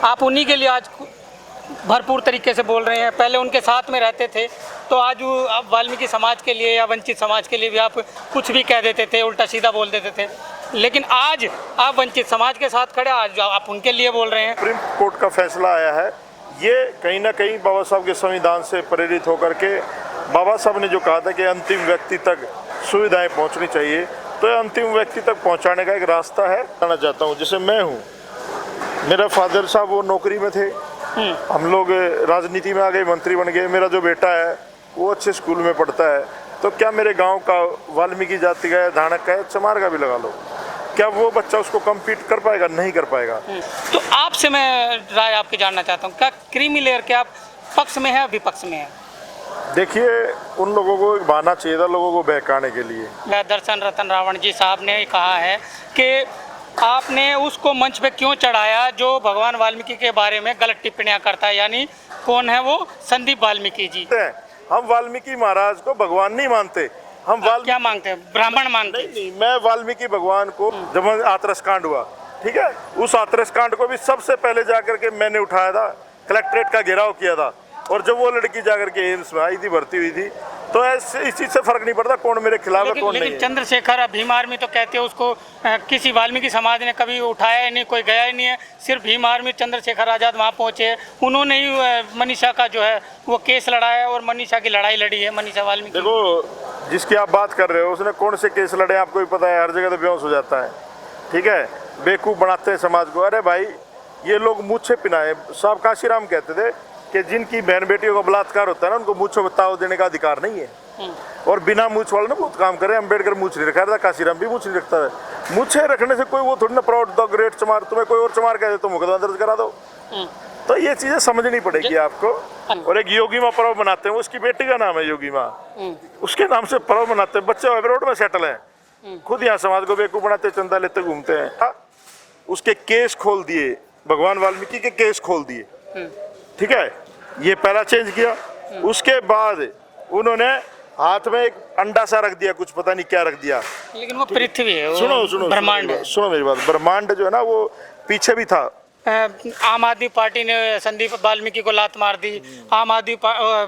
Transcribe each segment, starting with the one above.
आप उन्हीं के लिए आज भरपूर तरीके से बोल रहे हैं। पहले उनके साथ में रहते थे तो आज आप वाल्मीकि समाज के लिए या वंचित समाज के लिए भी आप कुछ भी कह देते थे, उल्टा सीधा बोल देते थे, लेकिन आज आप वंचित समाज के साथ खड़े, आज आप उनके लिए बोल रहे हैं। सुप्रीम कोर्ट का फैसला आया है, ये कहीं ना कहीं बाबा साहब के संविधान से प्रेरित होकर के बाबा साहब ने जो कहा था कि अंतिम व्यक्ति तक सुविधाएं पहुंचनी चाहिए, तो ये अंतिम व्यक्ति तक पहुंचाने का एक रास्ता है। कहना चाहता हूं, जैसे मैं हूं, मेरा फादर साहब वो नौकरी में थे, हम लोग राजनीति में आ गए, मंत्री बन गए, मेरा जो बेटा है वो अच्छे स्कूल में पढ़ता है, तो क्या मेरे गांव का वाल्मीकि जाति का है, धानक का है, चमार का भी लगा लो, क्या वो बच्चा उसको कम्पीट कर पाएगा? नहीं कर पाएगा। तो आपसे मैं राय आपकी जानना चाहता हूँ, क्या क्रीमी लेयर के आप पक्ष में है विपक्ष में है? देखिए, उन लोगों को बहाना चाहिए था लोगों को बहकाने के लिए। दर्शन रतन रावण जी साहब ने कहा है कि आपने उसको मंच पे क्यों चढ़ाया जो भगवान वाल्मीकि के बारे में गलत टिप्पणियां करता है, यानी कौन है वो? संदीप वाल्मीकि जी। हम वाल्मीकि महाराज को भगवान नहीं मानते, हम क्या मांगते हैं? ब्राह्मण मानते हैं? नहीं, मैं वाल्मीकि भगवान को, जब हाथरस कांड हुआ, ठीक है, उस हाथरस कांड को भी सबसे पहले जाकर के मैंने उठाया था, कलेक्ट्रेट का घेराव किया था, और जब वो लड़की जाकर के एम्स में आई थी, भर्ती हुई थी, तो ऐसे इस चीज से फर्क नहीं पड़ता कौन मेरे खिलाफ है कौन नहीं है। चंद्रशेखर भीम आर्मी तो कहते हैं उसको किसी वाल्मीकि समाज ने कभी उठाया ही नहीं, कोई गया ही नहीं है, सिर्फ भीम आर्मी चंद्रशेखर आजाद वहाँ पहुँचे, उन्होंने ही मनीषा का जो है वो केस लड़ाया और मनीषा की लड़ाई लड़ी है, मनीषा वाल्मीकि। देखो, जिसकी आप बात कर रहे हो उसने कौन से केस लड़े आपको भी पता है, हर जगह तो बेहोश हो जाता है, ठीक है, बेवकूफ़ बनाते हैं समाज को। अरे भाई, ये लोग मूछे पिनाए, साहब काशीराम कहते थे कि जिनकी बहन बेटियों का बलात्कार होता है ना, उनको मूछों को ताव देने का अधिकार नहीं है, और बिना मूछ वाले ना बहुत काम करे। अम्बेडकर मूछ नहीं रखा था, काशीराम भी मूछ नहीं रखता है। मूछे रखने से कोई वो थोड़ी ना प्राउड द ग्रेट चमार, तुम्हें कोई और चमार कह दे तो मुकदमा दर्ज करा दो। तो ये चीजें समझनी पड़ेगी आपको। और एक योगी माँ पर्व मनाते हैं, उसकी बेटी का नाम है योगी माँ, उसके नाम से पर्व मनाते हैं, बच्चे अब्रॉड में सेटल है, खुद यहाँ समाज को बेवकूफ बनाते, चंदा लेते घूमते हैं। उसके केस खोल दिए, भगवान वाल्मीकि के केस खोल दिए, ठीक है, ये पहला चेंज किया। उसके बाद उन्होंने हाथ में एक अंडा सा रख दिया, कुछ पता नहीं क्या रख दिया, लेकिन वो पृथ्वी है, सुनो ब्रह्मांड, सुनो मेरी बात, ब्रह्मांड जो है ना वो पीछे भी था। आम आदमी पार्टी ने संदीप वाल्मीकि को लात मार दी, आम आदमी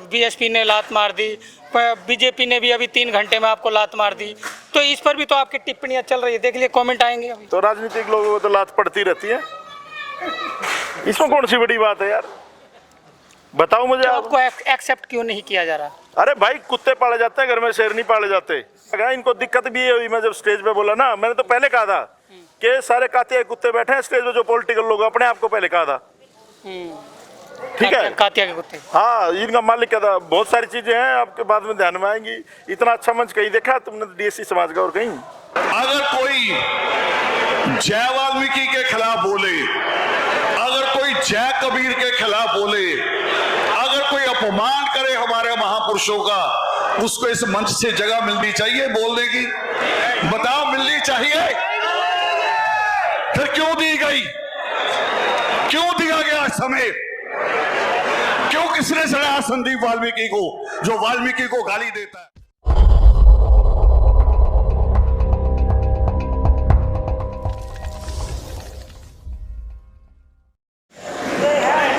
बीएसपी ने लात मार दी, बीजेपी ने भी अभी 3 घंटे में आपको लात मार दी, तो इस पर भी तो आपकी टिप्पणियां चल रही है, देख लिए कमेंट आएंगे अभी। तो राजनीतिक लोगों को तो लात पड़ती रहती है, इसमें कौन सी बड़ी बात है यार, बताओ मुझे। आपको एक्सेप्ट क्यों नहीं किया जा रहा? अरे भाई, कुत्ते पाले जाते हैं घर में, शेर नहीं पाले जाते। इनको दिक्कत भी ये हुई, मैं जब स्टेज पे बोला ना, मैंने तो पहले कहा था कि सारे कातिया कुत्ते बैठे हैं स्टेज पे, जो पॉलिटिकल लोग, अपने आप को पहले कहा था, ठीक है, कातिया के कुत्ते। हाँ, इनका मालिक क्या था। बहुत सारी चीजें हैं आपके बाद में ध्यान में आएंगी। इतना अच्छा मंच कहीं देखा तुमने डीएससी समाज का और कहीं? अगर कोई जय वाल्मीकि के खिलाफ बोले, अगर कोई जय कबीर के खिलाफ बोले, अगर कोई अपमान करे हमारे महापुरुषों का, उसको इस मंच से जगह मिलनी चाहिए बोलने की। बताओ, मिलनी चाहिए? फिर क्यों दी गई? क्यों दिया गया समय? क्यों किसने सड़ाया संदीप वाल्मीकि को, जो वाल्मीकि को गाली देता है?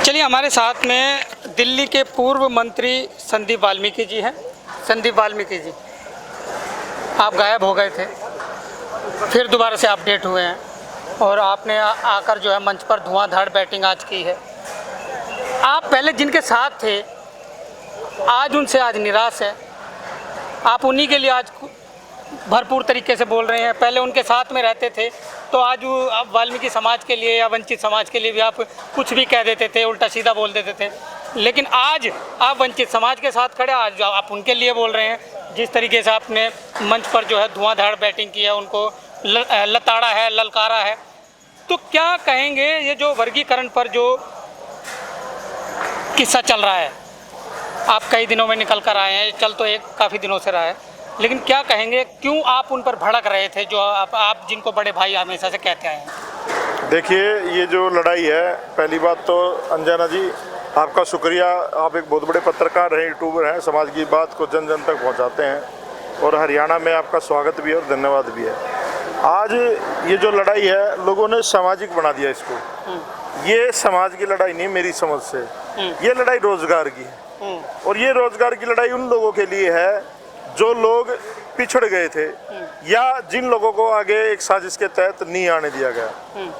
चलिए, हमारे साथ में दिल्ली के पूर्व मंत्री संदीप वाल्मीकि जी हैं। संदीप वाल्मीकि जी, आप गायब हो गए थे, फिर दोबारा से अपडेट हुए हैं, और आपने आकर जो है मंच पर धुआंधार बैटिंग आज की है। आप पहले जिनके साथ थे, आज उनसे आज निराश है, आप उन्हीं के लिए आज भरपूर तरीके से बोल रहे हैं। पहले उनके साथ में रहते थे तो आज आप वाल्मीकि समाज के लिए या वंचित समाज के लिए भी आप कुछ भी कह देते थे, उल्टा सीधा बोल देते थे, लेकिन आज आप वंचित समाज के साथ खड़े, आज आप उनके लिए बोल रहे हैं। जिस तरीके से आपने मंच पर जो है धुआंधार बैटिंग की है, उनको लताड़ा है, ललकारा है, तो क्या कहेंगे ये जो वर्गीकरण पर जो किस्सा चल रहा है? आप कई दिनों में निकल कर आए हैं, चल तो एक काफ़ी दिनों से रहा है, लेकिन क्या कहेंगे, क्यों आप उन पर भड़क रहे थे, जो आप जिनको बड़े भाई हमेशा से कहते आए हैं? देखिए, ये जो लड़ाई है, पहली बात तो अंजना जी आपका शुक्रिया, आप एक बहुत बड़े पत्रकार हैं, यूट्यूबर हैं, समाज की बात को जन जन तक पहुंचाते हैं, और हरियाणा में आपका स्वागत भी है और धन्यवाद भी है। आज ये जो लड़ाई है, लोगों ने सामाजिक बना दिया इसको, ये समाज की लड़ाई नहीं मेरी समझ से, ये लड़ाई रोजगार की है। और ये रोजगार की लड़ाई उन लोगों के लिए है जो लोग पिछड़ गए थे या जिन लोगों को आगे एक साजिश के तहत नहीं आने दिया गया।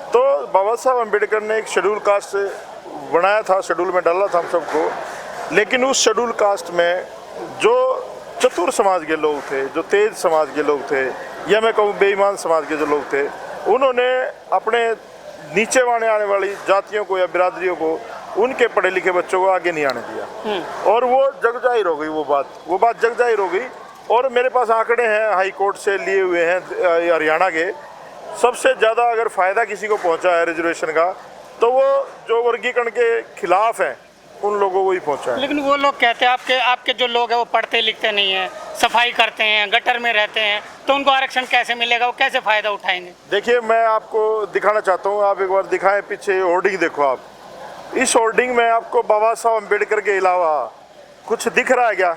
तो बाबा साहब अम्बेडकर ने एक शेड्यूल कास्ट बनाया था, शेड्यूल में डाला था हम सबको, लेकिन उस शेड्यूल कास्ट में जो चतुर समाज के लोग थे, जो तेज समाज के लोग थे, या मैं कहूँ बेईमान समाज के जो लोग थे, उन्होंने अपने नीचे आने वाली जातियों को या बिरादरियों को, उनके पढ़े लिखे बच्चों को आगे नहीं आने दिया। और वो जग जाहिर हो गई, वो बात जग जाहिर हो गई। और मेरे पास आंकड़े हैं हाई कोर्ट से लिए हुए हैं हरियाणा के, सबसे ज़्यादा अगर फ़ायदा किसी को पहुंचा है रिजर्वेशन का तो वो जो वर्गीकरण के खिलाफ हैं उन लोगों को ही पहुंचा है। लेकिन वो लोग कहते हैं आपके जो लोग हैं वो पढ़ते लिखते नहीं हैं, सफाई करते हैं, गटर में रहते हैं, तो उनको आरक्षण कैसे मिलेगा, वो कैसे फ़ायदा उठाएंगे? देखिए, मैं आपको दिखाना चाहता हूँ, आप एक बार दिखाएं, पीछे होर्डिंग देखो आप। इस होर्डिंग में आपको बाबा साहब अम्बेडकर के अलावा कुछ दिख रहा है क्या?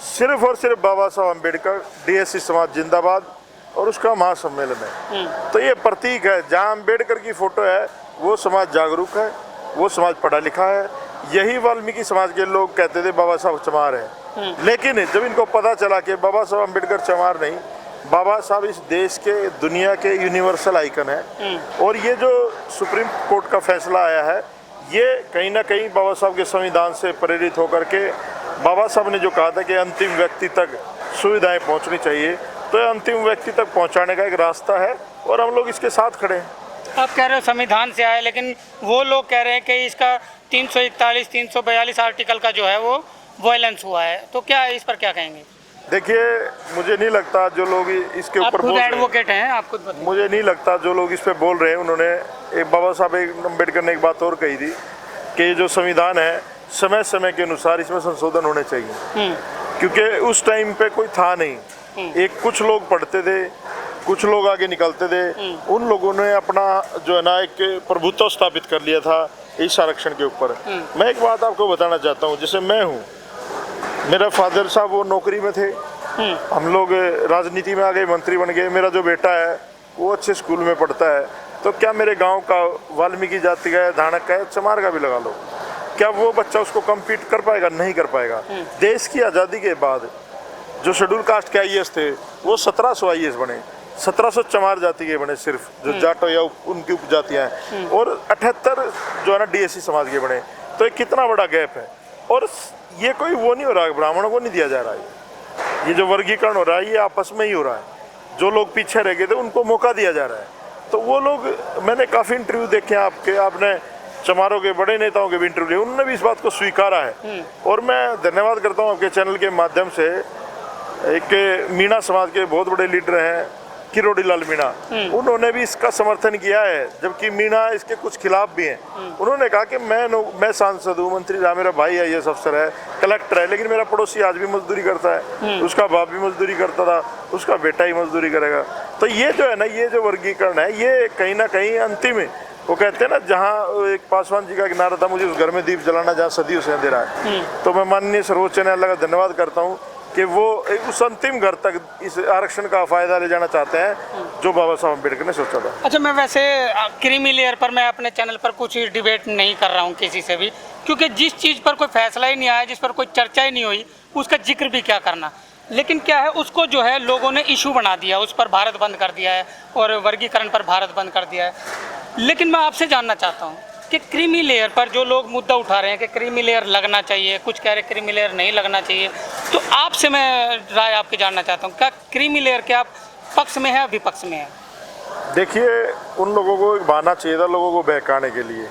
सिर्फ और सिर्फ बाबा साहब अम्बेडकर, डीएससी समाज जिंदाबाद और उसका महासम्मेलन है। तो ये प्रतीक है, जहाँ अम्बेडकर की फोटो है वो समाज जागरूक है, वो समाज पढ़ा लिखा है। यही वाल्मीकि समाज के लोग कहते थे बाबा साहब चमार है, लेकिन जब इनको पता चला कि बाबा साहब अम्बेडकर चमार नहीं, बाबा साहब इस देश के, दुनिया के यूनिवर्सल आइकन है। और ये जो सुप्रीम कोर्ट का फैसला आया है, ये कहीं ना कहीं बाबा साहब के संविधान से प्रेरित होकर के बाबा साहब ने जो कहा था कि अंतिम व्यक्ति तक सुविधाएं पहुंचनी चाहिए, तो ये अंतिम व्यक्ति तक पहुंचाने का एक रास्ता है और हम लोग इसके साथ खड़े हैं। आप कह रहे हो संविधान से आए, लेकिन वो लोग कह रहे हैं कि इसका 341, 342 आर्टिकल का जो है वो वायलेंस हुआ है, तो क्या इस पर क्या कहेंगे? देखिए, मुझे नहीं लगता जो लोग इसके ऊपर बोल रहे हैं, एडवोकेट हैं, आप खुद बताइए। मुझे नहीं लगता जो लोग इस पे बोल रहे हैं, उन्होंने एक बाबा साहब अम्बेडकर ने एक बात और कही थी कि ये जो संविधान है समय समय के अनुसार इसमें संशोधन होने चाहिए, क्योंकि उस टाइम पे कोई था नहीं। एक कुछ लोग पढ़ते थे, कुछ लोग आगे निकलते थे, उन लोगों ने अपना जो है ना एक प्रभुत्व स्थापित कर लिया था इस आरक्षण के ऊपर। मैं एक बात आपको बताना चाहता हूँ, जैसे मैं हूँ, मेरा फादर साहब वो नौकरी में थे, हम लोग राजनीति में आ गए, मंत्री बन गए, मेरा जो बेटा है वो अच्छे स्कूल में पढ़ता है, तो क्या मेरे गांव का वाल्मीकि जाति का है, धानक का है, चमार का भी लगा लो, क्या वो बच्चा उसको कम्पीट कर पाएगा? नहीं कर पाएगा। देश की आज़ादी के बाद जो शेड्यूल कास्ट के आईएएस थे वो 1700 आईएएस बने, 1700 चमार जाति के बने सिर्फ, जो जाटो या उनकी उपजातियाँ हैं, और 78 जो है ना डीएससी समाज के बने। तो ये कितना बड़ा गैप है। और ये कोई वो नहीं हो रहा है, ब्राह्मणों को नहीं दिया जा रहा है, ये जो वर्गीकरण हो रहा है ये आपस में ही हो रहा है। जो लोग पीछे रह गए थे उनको मौका दिया जा रहा है। तो वो लोग, मैंने काफ़ी इंटरव्यू देखे आपके, आपने चमारों के बड़े नेताओं के भी इंटरव्यू लिए, उन्होंने भी इस बात को स्वीकारा है। और मैं धन्यवाद करता हूँ आपके चैनल के माध्यम से, एक मीणा समाज के बहुत बड़े लीडर हैं किरोड़ी लाल मीणा, उन्होंने भी इसका समर्थन किया है, जबकि मीणा इसके कुछ खिलाफ भी हैं। उन्होंने कहा कि मैं सांसद हूँ, मंत्री रहा, मेरा भाई आईएएस अफसर है, कलेक्टर है, लेकिन मेरा पड़ोसी आज भी मजदूरी करता है, उसका बाप भी मजदूरी करता था, उसका बेटा ही मजदूरी करेगा। तो ये जो है ना, ये जो वर्गीकरण है, ये कहीं ना कहीं अंतिम है। वो कहते हैं ना, जहाँ एक पासवान जी का एक नारा था, मुझे उस घर में दीप जलाना जहाँ सदियों से अंधेरा है। तो मैं माननीय सर्वोच्च न्यायालय का धन्यवाद करता हूँ कि वो उस अंतिम घर तक इस आरक्षण का फायदा ले जाना चाहते हैं जो बाबा साहब अम्बेडकर ने सोचा था। अच्छा, मैं वैसे क्रीमी लेयर पर मैं अपने चैनल पर कुछ डिबेट नहीं कर रहा हूँ किसी से भी, क्योंकि जिस चीज़ पर कोई फैसला ही नहीं आया, जिस पर कोई चर्चा ही नहीं हुई, उसका जिक्र भी क्या करना। लेकिन क्या है, उसको जो है लोगों ने इशू बना दिया, उस पर भारत बंद कर दिया है और वर्गीकरण पर भारत बंद कर दिया है। लेकिन मैं आपसे जानना चाहता हूँ कि क्रीमी लेयर पर जो लोग मुद्दा उठा रहे हैं कि क्रीमी लेयर लगना चाहिए, कुछ कह रहे क्रीमी लेयर नहीं लगना चाहिए, तो आपसे मैं राय आपकी जानना चाहता हूँ, क्या क्रीमी लेयर के आप पक्ष में है, विपक्ष में है? देखिए, उन लोगों को एक बहाना चाहिए था लोगों को बहकाने के लिए,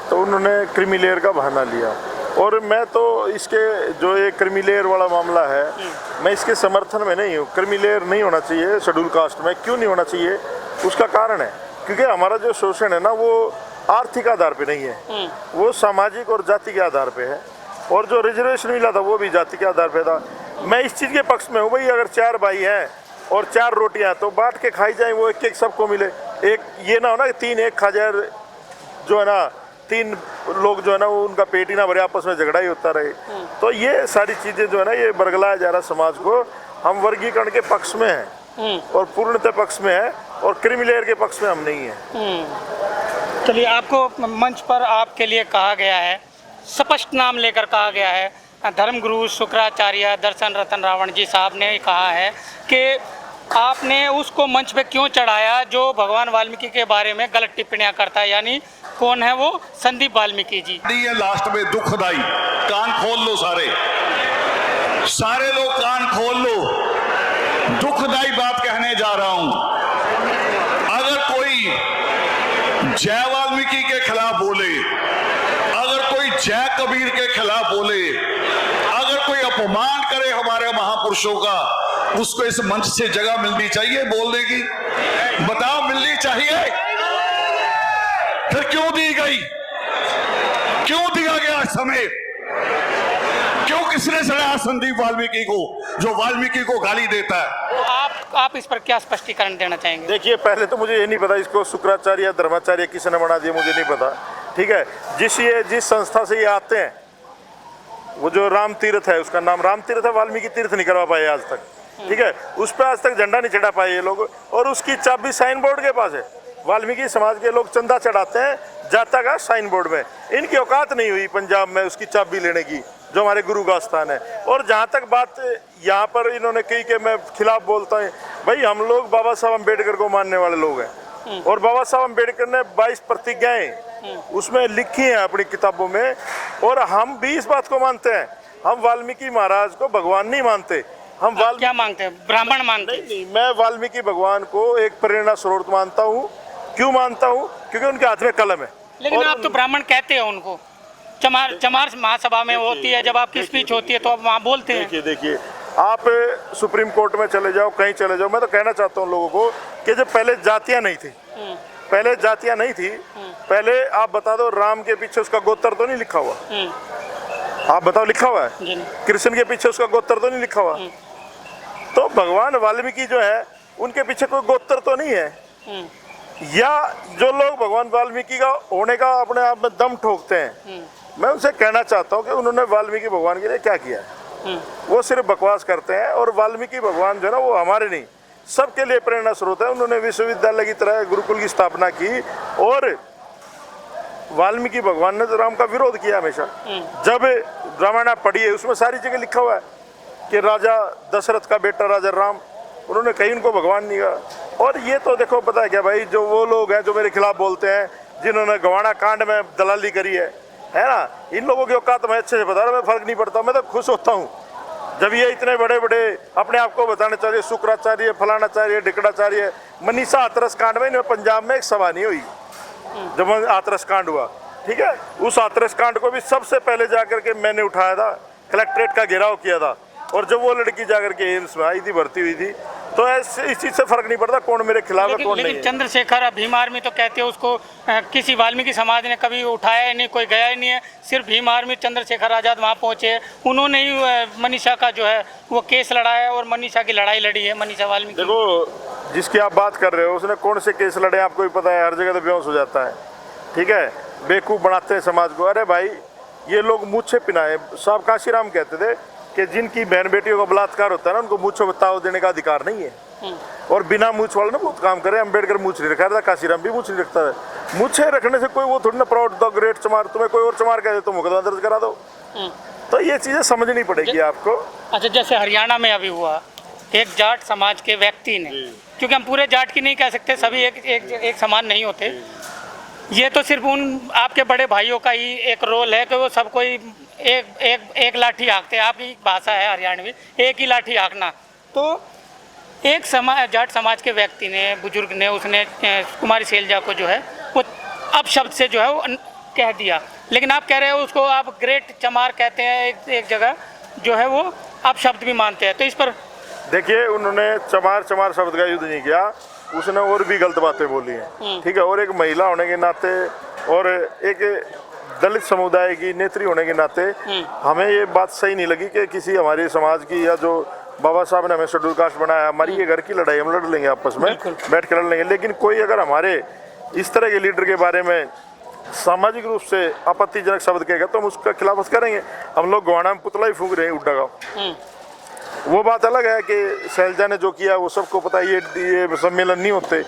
तो उन्होंने क्रीमी लेयर का बहाना लिया। और मैं तो इसके जो ये क्रीमी लेयर वाला मामला है, मैं इसके समर्थन में नहीं हूँ। क्रीमी लेयर नहीं होना चाहिए शेड्यूल कास्ट में। क्यों नहीं होना चाहिए? उसका कारण है क्योंकि हमारा जो शोषण है ना, वो आर्थिक आधार पे नहीं है, वो सामाजिक और जाति के आधार पे है। और जो रिजर्वेशन मिला था वो भी जाति के आधार पे था। मैं इस चीज़ के पक्ष में हूँ भाई, अगर 4 भाई हैं और 4 रोटियाँ तो बांट के खाई जाए, वो एक एक सबको मिले। एक ये ना हो ना कि 3 एक खा जाए, जो है ना 3 लोग जो है ना वो उनका पेट ही ना भरे, आपस में झगड़ा ही होता रहे। तो ये सारी चीज़ें जो है ना, ये बरगलाया जा रहा समाज को। हम वर्गीकरण के पक्ष में हैं और पूर्णतः पक्ष में है, और क्रीमी लेयर के पक्ष में हम नहीं हैं। चलिए, आपको मंच पर आपके लिए कहा गया है, स्पष्ट नाम लेकर कहा गया है, धर्मगुरु शुक्राचार्य दर्शन रतन रावण जी साहब ने कहा है कि आपने उसको मंच पे क्यों चढ़ाया जो भगवान वाल्मीकि के बारे में गलत टिप्पणियां करता है। यानी कौन है वो? संदीप वाल्मीकि जी। ये लास्ट में दुखदाई, कान खोल लो सारे लोग कान खोल लो। दुखदाई बात कहने जा रहा हूं। अगर कोई जय वाल्मीकि के खिलाफ बोले, अगर कोई जय कबीर के खिलाफ बोले, अगर कोई अपमान करे हमारे महापुरुषों का, उसको इस मंच से जगह मिलनी चाहिए बोलने की। बताओ, मिलनी चाहिए? फिर क्यों दी गई? क्यों दिया गया समय? क्यों किसने चढ़ाया संदीप वाल्मीकि को, जो वाल्मीकि को गाली देता है? तो आप इस पर क्या स्पष्टीकरण देना चाहेंगे? देखिए, पहले तो मुझे ये नहीं पता इसको शुक्राचार्य या धर्माचार्य किसने बना दिया, मुझे नहीं पता। ठीक है, जिस संस्था से ये आते हैं, वो जो राम तीर्थ है, उसका नाम राम तीर्थ है, वाल्मीकि तीर्थ नहीं करवा पाए आज तक। ठीक है, उस पर आज तक झंडा नहीं चढ़ा पाए ये लोग, और उसकी चाबी साइन बोर्ड के पास है। वाल्मीकि समाज के लोग चंदा चढ़ाते हैं जाता का साइन बोर्ड में। इनकी औकात नहीं हुई पंजाब में उसकी चाबी लेने की, जो हमारे गुरु का स्थान है। और जहाँ तक बात यहाँ पर इन्होंने कही कि मैं खिलाफ बोलता हूँ, भाई हम लोग बाबा साहब अम्बेडकर को मानने वाले लोग हैं, और बाबा साहब अम्बेडकर ने 22 प्रतिज्ञाएं उसमें लिखी हैं अपनी किताबों में, और हम भी इस बात को मानते हैं। हम वाल्मीकि महाराज को भगवान नहीं मानते, हम क्या मानते हैं? ब्राह्मण मानते हैं? नहीं, मैं वाल्मीकि भगवान को एक प्रेरणा स्रोत मानता हूँ। क्यों मानता हूँ? क्योंकि उनके हाथ में कलम है। लेकिन आप तो ब्राह्मण कहते हैं उनको। चमार महासभा में होती है, जब आपकी स्पीच होती है तो आप वहाँ बोलते हैं। देखिए, आप सुप्रीम कोर्ट में चले जाओ, कहीं चले जाओ, मैं तो कहना चाहता हूँ लोगों को कि जब पहले जातियाँ नहीं थी, पहले आप बता दो, राम के पीछे उसका गोत्र तो नहीं लिखा हुआ? आप बताओ, लिखा हुआ है? कृष्ण के पीछे उसका गोत्र तो नहीं लिखा हुआ? तो भगवान वाल्मीकि जो है, उनके पीछे कोई गोत्र तो नहीं है। या जो लोग भगवान वाल्मीकि का होने का अपने आप में दम ठोकते हैं, मैं उनसे कहना चाहता हूँ कि उन्होंने वाल्मीकि भगवान के लिए क्या किया है? वो सिर्फ बकवास करते हैं। और वाल्मीकि भगवान जो है ना, वो हमारे नहीं, सबके लिए प्रेरणा स्रोत है। उन्होंने विश्वविद्यालय की तरह गुरुकुल की स्थापना की, और वाल्मीकि भगवान ने तो राम का विरोध किया हमेशा। जब रामायण पढ़ी है, उसमें सारी जगह लिखा हुआ है कि राजा दशरथ का बेटा राजा राम, उन्होंने कहीं उनको भगवान नहीं कहा। और ये तो देखो, पता है क्या भाई, जो वो लोग हैं जो मेरे खिलाफ बोलते हैं, जिन्होंने गवाना कांड में दलाली करी है ना, इन लोगों की औकात मैं अच्छे से बता रहा हूँ। मैं फर्क नहीं पड़ता, मैं तो खुश होता हूँ जब ये इतने बड़े बड़े अपने आप को बताने चाहिए, शुक्राचार्य, फलानाचार्य, ढिकड़ाचार्य। मनीषा हाथरस कांड में इन्हें पंजाब में एक सभा नहीं हुई जब हाथरस कांड हुआ। ठीक है, उस हाथरस कांड को भी सबसे पहले जाकर के मैंने उठाया था, कलेक्ट्रेट का घेराव किया था। और जब वो लड़की जाकर के एम्स में आई थी, भर्ती हुई थी, तो ऐसे इस चीज से फर्क नहीं पड़ता कौन मेरे खिलाफ है, कौन नहीं है। चंद्रशेखर भीम आर्मी तो कहते हैं उसको किसी वाल्मीकि समाज ने कभी उठाया ही नहीं, कोई गया ही नहीं है। सिर्फ भीम आर्मी, चंद्रशेखर आजाद वहाँ पहुँचे, उन्होंने ही मनीषा का जो है वो केस लड़ाया और मनीषा की लड़ाई लड़ी है, मनीषा वाल्मीकि। देखो, जिसकी आप बात कर रहे हो, उसने कौन से केस लड़े आपको भी पता है। हर जगह तो बेहोश हो जाता है। ठीक है, बेवकूफ़ बनाते हैं समाज को। अरे भाई, ये लोग मूछे पिनाए। साहब काशीराम कहते थे कि जिनकी बहन बेटियों का बलात्कार होता है ना, उनको मूछों में ताव देने का अधिकार नहीं है। और बिना मूछ वाले ना बहुत काम करे। अम्बेडकर मूछ नहीं रखा था, काशीराम भी मूछ नहीं रखता है। मूछे रखने से कोई वो थोड़ी ना प्राउड द ग्रेट चमार, तुम्हें कोई और चमार कहे तो मुकदमा दर्ज करा दो। तो ये चीजें समझनी पड़ेगी आपको। अच्छा, जैसे हरियाणा में अभी हुआ, एक जाट समाज के व्यक्ति ने, क्योंकि हम पूरे जाट की नहीं कह सकते, सभी एक समान नहीं होते। ये तो सिर्फ उन आपके बड़े भाइयों का ही एक रोल है कि वो सब कोई एक लाठी हाँकते हैं। आपकी भाषा है हरियाणवी, एक ही लाठी हाँकना। तो एक जाट समाज के व्यक्ति ने, बुजुर्ग ने, उसने कुमारी शैलजा को जो है वो अपशब्द से जो है वो कह दिया। लेकिन आप कह रहे हो उसको आप ग्रेट चमार कहते हैं, एक जगह जो है वो अपशब्द भी मानते हैं। तो इस पर देखिए, उन्होंने चमार शब्द का युद्ध नहीं किया, उसने और भी गलत बातें बोली हैं। ठीक है, और एक महिला होने के नाते और एक दलित समुदाय की नेत्री होने के नाते हमें ये बात सही नहीं लगी कि किसी हमारे समाज की, या जो बाबा साहब ने हमें शेड्यूल कास्ट बनाया, हमारी ये घर की लड़ाई, हम लड़ लेंगे आपस में, बैठ कर लड़ लेंगे। लेकिन कोई अगर हमारे इस तरह के लीडर के बारे में सामाजिक रूप से आपत्तिजनक शब्द कहेगा तो हम उसका खिलाफत करेंगे। हम लोग गोवाना में पुतला ही फूंक रहे हैं उड्डा गाँव। वो बात अलग है कि शैलजा ने जो किया वो सबको पता है। ये सम्मेलन नहीं होते,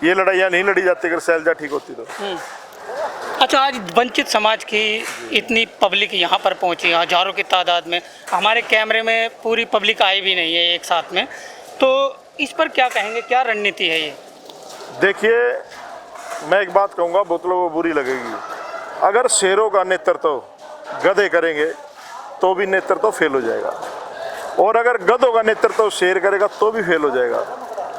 ये लड़ाइयाँ नहीं लड़ी जाती अगर शैलजा ठीक होती तो। अच्छा, आज वंचित समाज की इतनी पब्लिक यहाँ पर पहुँची, हजारों की तादाद में, हमारे कैमरे में पूरी पब्लिक आई भी नहीं है एक साथ में, तो इस पर क्या कहेंगे, क्या रणनीति है ये? देखिए, मैं एक बात कहूँगा, बहुत लोगों को बुरी लगेगी। अगर शेरों का नेतृत्व गधे करेंगे तो भी नेतृत्व फेल हो जाएगा, और अगर गधों का नेतृत्व शेर करेगा तो भी फेल हो जाएगा।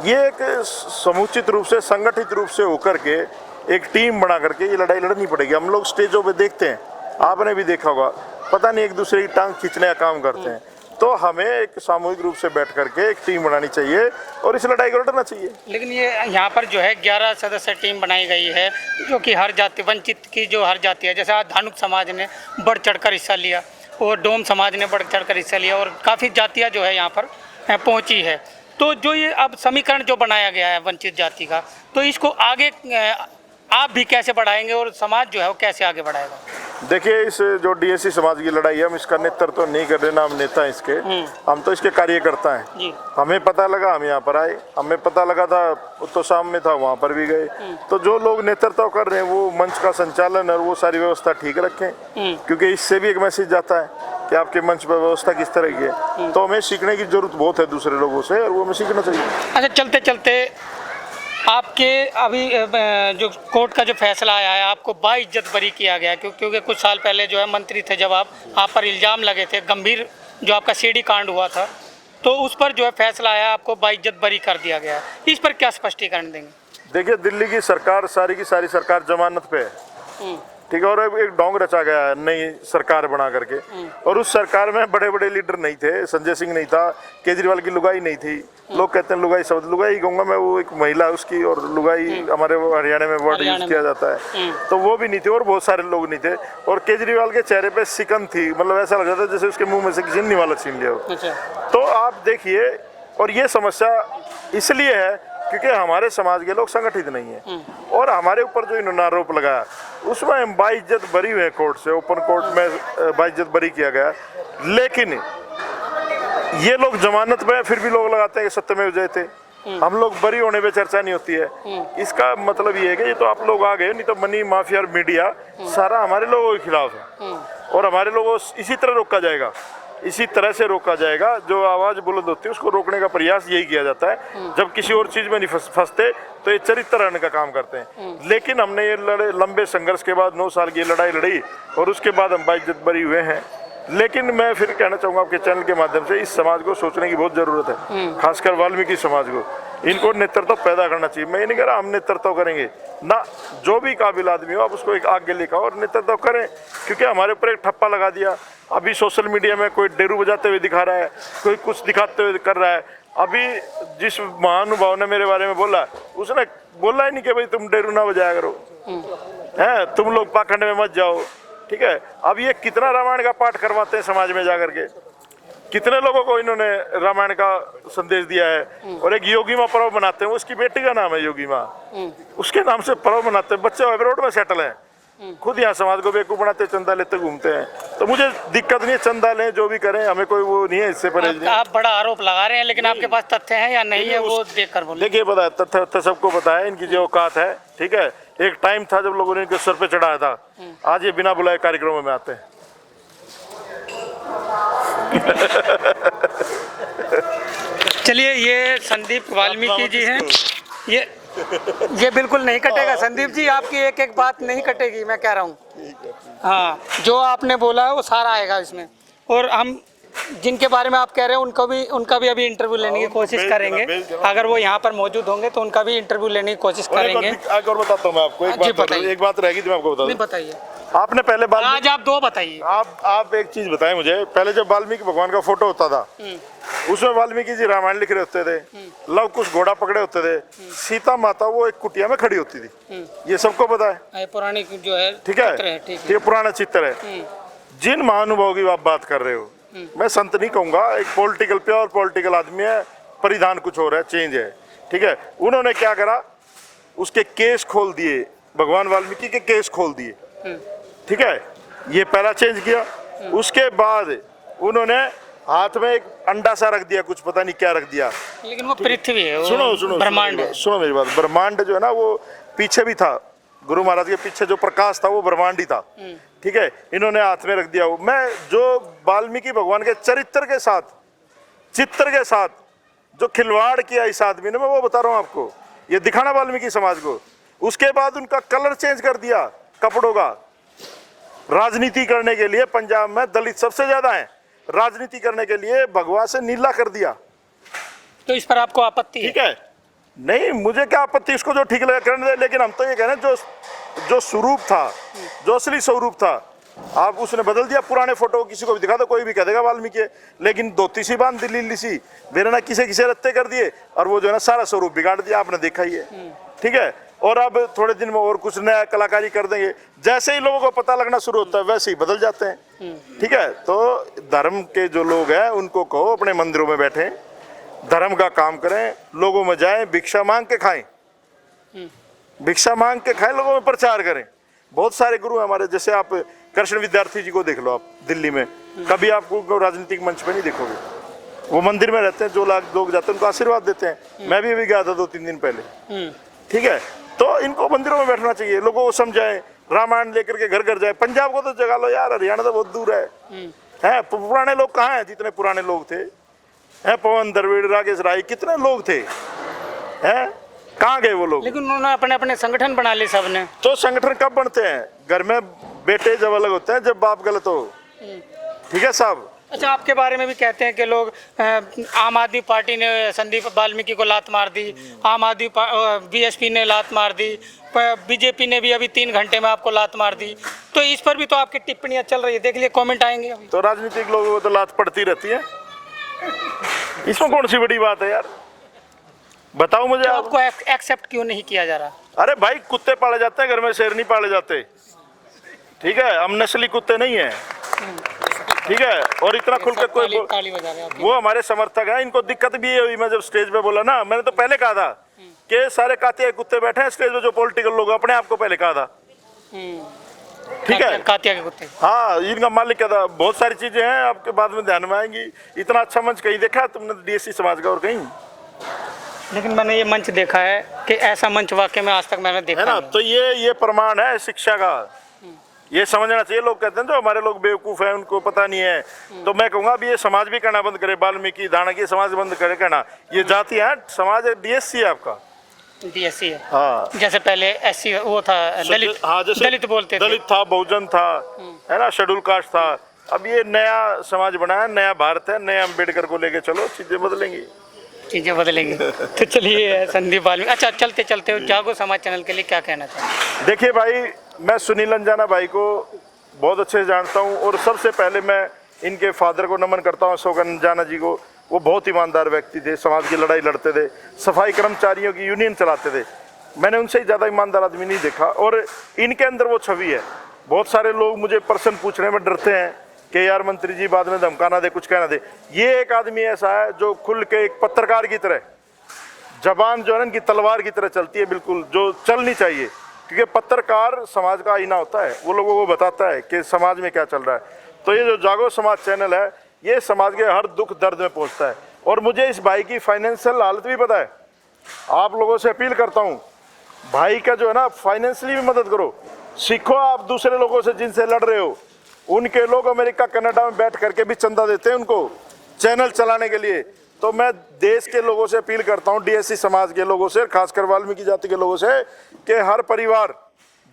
ये एक समुचित रूप से, संगठित रूप से होकर के एक टीम बना करके ये लड़ाई लड़नी पड़ेगी। हम लोग स्टेजों पे देखते हैं, आपने भी देखा होगा, पता नहीं एक दूसरे की टांग खींचने का काम करते हैं। तो हमें एक सामूहिक रूप से बैठ करके एक टीम बनानी चाहिए और इस लड़ाई को लड़ना चाहिए। लेकिन ये यहाँ पर जो है 11 सदस्य टीम बनाई गई है, जो कि हर जाति, वंचित की जो हर जाति है, जैसे आज धानुक समाज ने बढ़ चढ़कर हिस्सा लिया और डोम समाज ने बढ़ चढ़कर हिस्सा लिया, और काफ़ी जातियाँ जो है यहाँ पर पहुँची है। तो जो ये अब समीकरण जो बनाया गया है वंचित जाति का, तो इसको आगे आप भी कैसे बढ़ाएंगे और समाज जो है वो कैसे आगे बढ़ाएगा? देखिए, इस जो डीएससी समाज की लड़ाई है, हम इसका नेतृत्व नहीं कर रहे ना, हम नेता हैं इसके, हम तो इसके कार्यकर्ता हैं जी। हमें पता लगा, हम यहाँ पर आए, हमें पता लगा था तो शाम में था, वहाँ पर भी गए। तो जो लोग नेतृत्व कर रहे हैं वो मंच का संचालन और वो सारी व्यवस्था ठीक रखें, क्योंकि इससे भी एक मैसेज जाता है कि आपके मंच पर व्यवस्था किस तरह की है। तो हमें सीखने की जरूरत बहुत है दूसरे लोगों से, और वो हमें सीखना चाहिए। अच्छा, चलते चलते आपके अभी जो कोर्ट का जो फैसला आया है, आपको बाइज्जत बरी किया गया, क्योंकि कुछ साल पहले जो है मंत्री थे, जब आप पर इल्ज़ाम लगे थे, गंभीर जो आपका सीडी कांड हुआ था, तो उस पर जो है फैसला आया, आपको बाइज्जत बरी कर दिया गया। इस पर क्या स्पष्टीकरण देंगे? देखिए, दिल्ली की सरकार, सारी की सारी सरकार जमानत पे है, ठीक है, और एक ढोंग रचा गया है नई सरकार बना करके, और उस सरकार में बड़े बड़े लीडर नहीं थे, संजय सिंह नहीं था, केजरीवाल की लुगाई नहीं थी। लोग कहते हैं लुगाई शब्द, लुगाई कहूँगा मैं, वो एक महिला उसकी, और लुगाई हमारे हरियाणा में वर्ड यूज किया जाता है, तो वो भी नहीं थे, और बहुत सारे लोग नहीं थे। और केजरीवाल के चेहरे पे सिकन थी, मतलब ऐसा लग रहा था जैसे उसके मुंह में से किसी ने निवाला छीन लिया हो। तो आप देखिए, और ये समस्या इसलिए है क्योंकि हमारे समाज के लोग संगठित नहीं है, और हमारे ऊपर जो इन्होंने आरोप लगाया उसमें हम बाइज्जत बरी हुए कोर्ट से, ओपन कोर्ट में बाइज्जत बरी किया गया। लेकिन ये लोग जमानत में, फिर भी लोग लगाते हैं कि सत्यमेव जयते, हम लोग बरी होने पे चर्चा नहीं होती है। इसका मतलब ये है कि ये तो आप लोग आ गए, नहीं तो मनी माफिया और मीडिया सारा हमारे लोगों के खिलाफ है, और हमारे लोगों को इसी तरह रोका जाएगा, इसी तरह से रोका जाएगा। जो आवाज बुलंद होती है उसको रोकने का प्रयास यही किया जाता है। जब किसी और चीज में नहीं फंसते तो ये चरित्र रहने का काम करते हैं। लेकिन हमने ये लंबे संघर्ष के बाद 9 साल की लड़ाई लड़ी, और उसके बाद हम बाइज्जत बरी हुए हैं। लेकिन मैं फिर कहना चाहूँगा आपके चैनल के माध्यम से, इस समाज को सोचने की बहुत ज़रूरत है, खासकर वाल्मीकि समाज को। इनको नेतृत्व पैदा करना चाहिए। मैं ये नहीं कह रहा हम नेतृत्व करेंगे ना, जो भी काबिल आदमी हो आप उसको एक आगे लेकर और नेतृत्व करें, क्योंकि हमारे ऊपर एक ठप्पा लगा दिया। अभी सोशल मीडिया में कोई डेरू बजाते हुए दिखा रहा है, कोई कुछ दिखाते हुए कर रहा है। अभी जिस महानुभाव ने मेरे बारे में बोला, उसने बोला ही नहीं कि भाई तुम डेरू ना बजाया करो, है तुम लोग पाखंड में मत जाओ, ठीक है। अब ये कितना रामायण का पाठ करवाते हैं समाज में जाकर के, कितने लोगों को इन्होंने रामायण का संदेश दिया है। और एक योगी माँ पर्व मनाते हैं, उसकी बेटी का नाम है योगी माँ, उसके नाम से पर्व मनाते हैं। बच्चे रोड में सेटल हैं, खुद यहाँ समाज को बेवकूफ बनाते, चंदा लेते घूमते हैं। तो मुझे दिक्कत नहीं है, चंदा लें जो भी करें, हमें कोई वो नहीं है इससे परहेज नहीं। आप बड़ा आरोप लगा रहे हैं, लेकिन आपके पास तथ्य है या नहीं है वो देख कर बोलिए। देखिए, पता है तथ्य सबको पता है, इनकी जो औकात है, ठीक है। एक टाइम था जब लोगों ने इनके सर पे चढ़ाया था, आज ये बिना बुलाए कार्यक्रमों में आते हैं। चलिए, ये संदीप वाल्मीकि जी हैं। ये बिल्कुल नहीं कटेगा संदीप जी, आपकी एक एक बात नहीं कटेगी, मैं कह रहा हूँ। हाँ, जो आपने बोला है वो सारा आएगा इसमें। और हम जिनके बारे में आप कह रहे हैं उनका भी अभी इंटरव्यू लेने की कोशिश करेंगे। अगर वो यहाँ पर मौजूद होंगे तो उनका भी इंटरव्यू लेने की कोशिश करेंगे। और बताता हूँ मैं आपको एक बात रहेगी तो मैं आपको बता दूं। बताइए। आपने पहले आज आप 2 बताइए। आप एक चीज बताएं मुझे। पहले जब वाल्मीकि भगवान का फोटो होता था, उसमें वाल्मीकि जी रामायण लिख रहे होते थे, लव कुश घोड़ा पकड़े होते थे, सीता माता वो एक कुटिया में खड़ी होती थी। ये सबको पता है, पुरानी जो है, ठीक है, ये पुराना चित्र है। जिन महानुभाव की आप बात कर रहे हो, मैं संत नहीं कहूंगा, एक पॉलिटिकल, प्योर पॉलिटिकल आदमी है, परिधान कुछ हो रहा है, चेंज है, ठीक है। उन्होंने क्या करा, उसके केस खोल दिए, भगवान वाल्मीकि के केस खोल दिए, ठीक है। ये पहला चेंज किया। उसके बाद उन्होंने हाथ में एक अंडा सा रख दिया, कुछ पता नहीं क्या रख दिया, लेकिन वो पृथ्वी है, सुनो ब्रह्मांड है। सुनो मेरी बात। ब्रह्मांड जो है ना वो पीछे भी था, गुरु महाराज के पीछे जो प्रकाश था वो ब्रह्मांडी था, ठीक है, इन्होंने हाथ में रख दिया। मैं जो वाल्मीकि भगवान के चरित्र के साथ, चित्र के साथ जो खिलवाड़ किया इस आदमी ने, मैं वो बता रहा हूँ आपको, ये दिखाना वाल्मीकि समाज को। उसके बाद उनका कलर चेंज कर दिया कपड़ों का, राजनीति करने के लिए। पंजाब में दलित सबसे ज्यादा हैं, राजनीति करने के लिए भगवा से नीला कर दिया। तो इस पर आपको आपत्ति है? ठीक है, नहीं मुझे क्या आपत्ति, इसको जो ठीक लगा करने दे, लेकिन हम तो ये कह रहे हैं जो स्वरूप था, जो असली स्वरूप था, आप उसने बदल दिया। पुराने फोटो किसी को भी दिखा दो, कोई भी कह देगा वाल्मीकि, लेकिन धोती सी बांध दिल्ली सी मेरे ना किसे किसे रत्ते कर दिए, और वो जो है ना सारा स्वरूप बिगाड़ दिया, आपने देखा ही है। ठीक है, और अब थोड़े दिन में और कुछ नया कलाकारी कर देंगे, जैसे ही लोगों को पता लगना शुरू होता है वैसे ही बदल जाते हैं। ठीक है, तो धर्म के जो लोग हैं उनको कहो अपने मंदिरों में बैठे, धर्म का काम करें, लोगों में जाएं, भिक्षा मांग के खाएं, भिक्षा मांग के खाएं, लोगों में प्रचार करें। बहुत सारे गुरु हैं हमारे, जैसे आप कृष्ण विद्यार्थी जी को देख लो, आप दिल्ली में कभी आपको राजनीतिक मंच पे नहीं देखोगे, वो मंदिर में रहते हैं, जो लोग जाते हैं उनको आशीर्वाद देते हैं। मैं भी अभी गया था 2-3 दिन पहले। ठीक है, तो इनको मंदिरों में बैठना चाहिए, लोगों को समझाएं, रामायण लेकर के घर घर जाए। पंजाब को तो जगा लो यार, हरियाणा तो बहुत दूर है। पुराने लोग कहाँ हैं? जितने पुराने लोग थे, हैं पवन द्रविड़, राकेश राय, कितने लोग थे, हैं कहाँ गए वो लोग? लेकिन उन्होंने अपने अपने संगठन बना लिए सबने। तो संगठन कब बनते हैं? घर में बेटे जब अलग होते हैं, जब बाप गलत हो। ठीक है साहब। अच्छा, आपके बारे में भी कहते हैं कि लोग, आम आदमी पार्टी ने संदीप वाल्मीकि को लात मार दी, आम आदमी बीएसपी ने लात मार दी, बीजेपी ने भी अभी 3 घंटे में आपको लात मार दी। तो इस पर भी तो आपकी टिप्पणियां चल रही है, देख लिए कमेंट आएंगे अभी। तो राजनीतिक लोगों को तो लात पड़ती रहती है, इसमें कौन सी बड़ी बात है यार, बताओ मुझे। तो आपको एक्सेप्ट क्यों नहीं किया जा रहा? अरे भाई, कुत्ते पाले जाते हैं घर में, शेर नहीं पाले जाते। ठीक है, हम नस्ली कुत्ते नहीं है। ठीक है, और इतना खुल के कोई ताली बजा रहे हैं। वो हमारे समर्थक हैं, इनको दिक्कत भी ये हुई। मैं जब स्टेज पे बोला ना, मैंने तो पहले कहा था कि सारे कातिया कुत्ते बैठे हैं स्टेज पे, जो पॉलिटिकल लोग, अपने आप को पहले कहा था। ठीक है, कातिया के कुत्ते। हाँ, इनका मालिक क्या था। बहुत सारी चीजें हैं आपके बाद में ध्यान में आएंगी। इतना अच्छा मंच कहीं देखा तुमने डीएससी समाज का और कहीं? लेकिन मैंने ये मंच देखा है कि ऐसा मंच वाकई में आज तक मैंने देखा है ना। नहीं। तो ये प्रमाण है शिक्षा का, ये समझना चाहिए। लोग कहते हैं जो हमारे लोग बेवकूफ़ हैं, उनको पता नहीं है। तो मैं कहूँगा अभी ये समाज भी कहना बंद करे, वाल्मीकि दानकी समाज बंद करे कहना। ये जाति है, समाज है, डीएससी है आपका, डीएससी है। हाँ, जैसे पहले एससी वो था, दलित। हाँ, जैसे दलित बोलते थे। दलित था, बहुजन था, है ना, शेड्यूल कास्ट था। अब ये नया समाज बना है, नया भारत है, नया अम्बेडकर को लेके चलो, चीजें बदलेंगी, चीजें बदलेंगी। तो चलिए संदीप वाल्मीकि, अच्छा चलते चलते जागो समाज चैनल के लिए क्या कहना चाहिए? देखिए भाई, मैं सुनील अंजाना भाई को बहुत अच्छे से जानता हूँ, और सबसे पहले मैं इनके फादर को नमन करता हूँ, अशोक अंजाना जी को। वो बहुत ईमानदार व्यक्ति थे, समाज की लड़ाई लड़ते थे, सफाई कर्मचारियों की यूनियन चलाते थे। मैंने उनसे ही ज़्यादा ईमानदार आदमी नहीं देखा, और इनके अंदर वो छवि है। बहुत सारे लोग मुझे प्रश्न पूछने में डरते हैं कि यार मंत्री जी बाद में धमकाना दे, कुछ कहना दे। ये एक आदमी ऐसा है जो खुल के एक पत्रकार की तरह, जबान जो है ना इनकी तलवार की तरह चलती है, बिल्कुल जो चलनी चाहिए। क्योंकि पत्रकार समाज का आईना होता है, वो लोगों को बताता है कि समाज में क्या चल रहा है। तो ये जो जागो समाज चैनल है, ये समाज के हर दुख दर्द में पहुंचता है। और मुझे इस भाई की फाइनेंशियल हालत भी पता है। आप लोगों से अपील करता हूँ, भाई का जो है ना फाइनेंशियली भी मदद करो। सीखो आप दूसरे लोगों से जिनसे लड़ रहे हो, उनके लोग अमेरिका कनाडा में बैठ करके भी चंदा देते हैं उनको चैनल चलाने के लिए। तो मैं देश के लोगों से अपील करता हूं, डीएससी समाज के लोगों से, खासकर वाल्मीकि जाति के लोगों से, कि हर परिवार,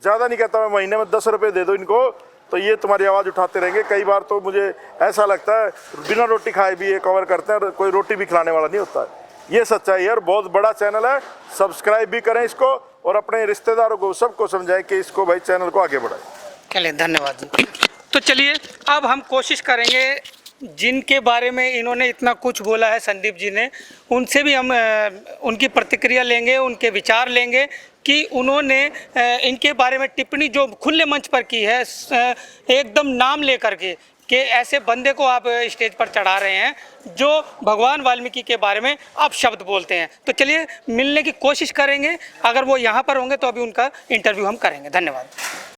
ज़्यादा नहीं कहता मैं, महीने में 10 रुपये दे दो इनको, तो ये तुम्हारी आवाज़ उठाते रहेंगे। कई बार तो मुझे ऐसा लगता है बिना रोटी खाए भी ये कवर करते हैं, और कोई रोटी भी खिलाने वाला नहीं होता है। ये सच्चाई है, और बहुत बड़ा चैनल है। सब्सक्राइब भी करें इसको, और अपने रिश्तेदारों को सबको समझाएं कि इसको भाई चैनल को आगे बढ़ाएं। चलिए, धन्यवाद जी। तो चलिए अब हम कोशिश करेंगे, जिनके बारे में इन्होंने इतना कुछ बोला है संदीप जी ने, उनसे भी हम उनकी प्रतिक्रिया लेंगे, उनके विचार लेंगे कि उन्होंने इनके बारे में टिप्पणी जो खुले मंच पर की है, एकदम नाम लेकर के कि ऐसे बंदे को आप स्टेज पर चढ़ा रहे हैं जो भगवान वाल्मीकि के बारे में आप शब्द बोलते हैं। तो चलिए मिलने की कोशिश करेंगे, अगर वो यहाँ पर होंगे तो अभी उनका इंटरव्यू हम करेंगे। धन्यवाद।